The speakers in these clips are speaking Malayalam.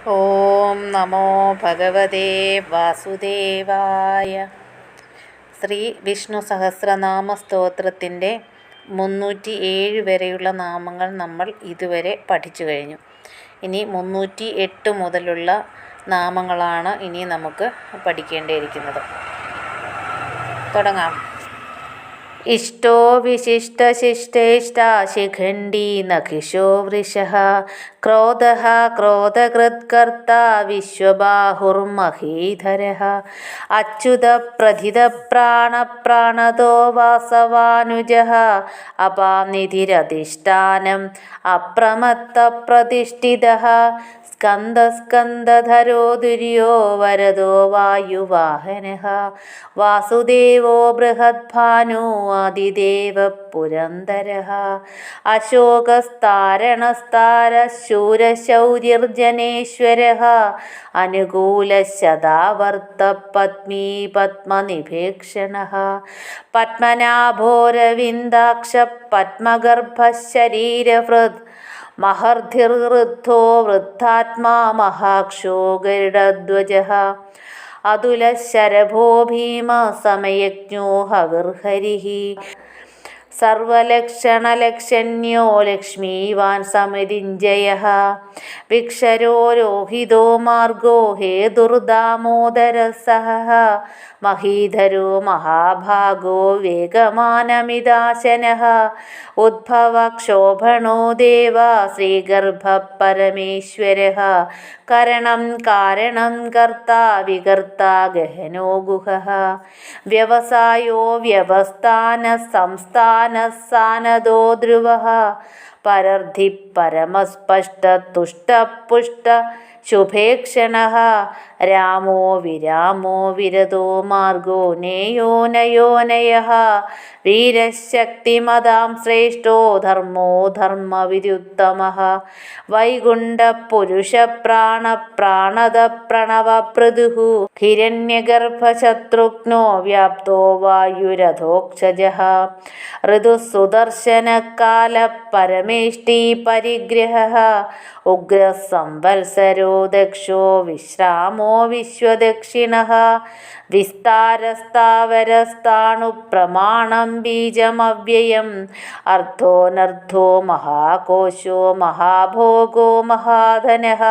ഓം നമോ ഭഗവതേ വാസുദേവായ. ശ്രീ വിഷ്ണു സഹസ്രനാമ സ്തോത്രത്തിൻ്റെ 307 വരെയുള്ള നാമങ്ങൾ നമ്മൾ ഇതുവരെ പഠിച്ചു കഴിഞ്ഞു. ഇനി 308 മുതലുള്ള നാമങ്ങളാണ് ഇനി നമുക്ക് പഠിക്കേണ്ടിയിരിക്കുന്നത്. തുടങ്ങാം. ഇഷ്ടോ വിശിഷ്ടശിഷ്ടേഷ്ട ശിഖണ്ഡി നഖിഷോ വൃഷഃ ക്രോധഃ ക്രോധകൃത്കർത്ത വിശ്വബാഹുർമഹീധരഃ അച്യുതപ്രഥിതപ്രാണപ്രാണതോ വാസവാനുജഃ അപാംനിധിരധിഷ്ഠാനം അപ്രമത്തപ്രതിഷ്ഠിതഃ സ്കന്ദസ്കന്ദധരോ ദുര്യോ വരദോ വായുവാഹനഃ വാസുദേവോ ബൃഹദ്ഭാനോ ആദിദേവഃ പുരന്ദരഃ അശോകസ്താരണസ്താരശൂരശൗര്യർജനേശ്വരഃ അനുകൂലശതാവർത്തപത്മീ പത്മനിഭേക്ഷണഃ പത്മനാഭോരവിന്ദാക്ഷ പത്മഗർഭശരീരഹൃദ് മഹർധിർവൃദ്ധോ വൃദ്ധാത്മാ മഹാക്ഷോ ഗരുഡധ്വജഃ അതുലശരഭോ ഭീമ സമയജ്ഞോ ഹവിർഹരിഃ സർവലക്ഷണലക്ഷണ്യോ ലക്ഷ്മീവാൻ സമരിഞ്ജയഃ വിക്ഷരോ രോഹിതോ മാർഗോ ഹേതുർദാമോദരഃ സഹഃ മഹീധരോ മഹാഭാഗോ വേഗമാനമിതാശനഃ ഉദ്ഭവക്ഷോഭണോ ദേവ ശ്രീഗർഭഃ പരമേശ്വരഃ കരണം കാരണം കർത്താ വികർത്താ ഗഹനോ ഗുഹഃ വ്യവസായോ വ്യവസ്ഥാനഃ സംസ്ഥാനഃ സാനദോ ധ്രുവഃ പരർദ്ധി പരമസ്പഷ്ട തുഷ്ടപുഷ്ട ശുഭേക്ഷണഃ രാമോ വിരാമോ വിരതോ മാർഗോ നേയോ നയോനയഃ വീരശക്തിമതാം ശ്രേഷ്ഠോ ധർമ്മോ ധർമ്മവിരുത്തമഃ വൈകുണ്ഠപുരുഷപ്രാണപ്രാണദ പ്രണവപ്രദുഃ ഹിരണ്യഗർഭശത്രുഘ്നോ വ്യാപ്തോ വായുരഥോക്ഷജഃ ഋതുസുദർശനകാല പരമേഷ്ടി പരിഗ്രഹഃ ഉഗ്രസംവത്സരോ ദക്ഷോ വിശ്രാമോ വിശ്വദക്ഷിണഃ വിസ്താരസ്ഥാവരസ്ഥാണു പ്രമാണം ബീജമവ്യയം അർത്ഥോനർത്ഥോ മഹാകോശോ മഹാഭോഗോ മഹാധനഃ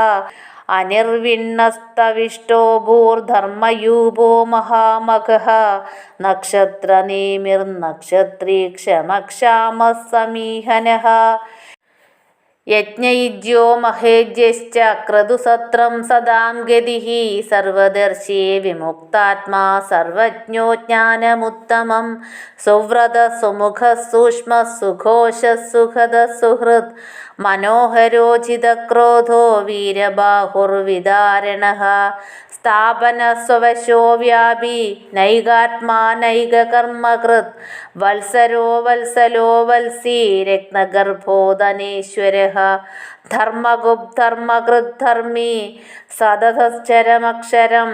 അനിർവിണ്ണസ്തവിഷ്ടോ ഭൂർധർമ്മയൂപോ മഹാമഖഃ നക്ഷത്രനേമിർനക്ഷത്രീ ക്ഷമക്ഷാമഃ സമീഹനഃ യജ്ഞയിജ്യോ മഹേജ്യശ്ച ക്രതുസത്രം സദാം ഗതിഃ സർവദർശി വിമുക്താത്മാ സർവജ്ഞോ ജ്ഞാനമുത്തമം സുവ്രത സുമുഖ സൂക്ഷ്മ സുഘോഷ സുഖദ സുഹൃത് മനോഹരോചിതക്രോധോ വീരബാഹുർവിദാരണഃ സ്ഥാപന സ്വവശോ വ്യാപി നൈകാത്മാ നൈകകർമ്മകൃത് വത്സരോ വത്സലോ വത്സീ രത്നഗർഭോ ധനേശ്വരഃ ധർമ്മഗുപ്ധർമ്മകൃദ്ധർമ്മി സതതശ്ചരമക്ഷരം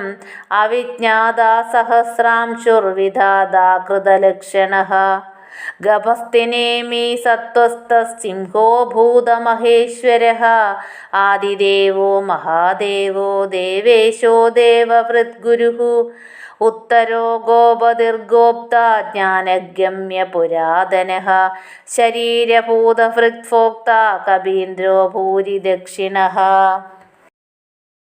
അവിജ്ഞാതാ സഹസ്രാംശുർവിധാതാ കൃതലക്ഷണഃ ഗഭസ്തിനേമി സത്വസ്ഥസിംഹോ ഭൂതമഹേശ്വരഃ ആദിദേവോ മഹാദേവോ ദേവേശോ ദേവവൃദ്ഗുരുഃ ഉത്തരോ ഗോപതിർഗോപ്ത ജ്ഞാനഗമ്യ പുരാതനഃ ശരീരഭൂതഭൃത്ഭോക്ത കപീന്ദ്രോ ഭൂരി ദക്ഷിണഃ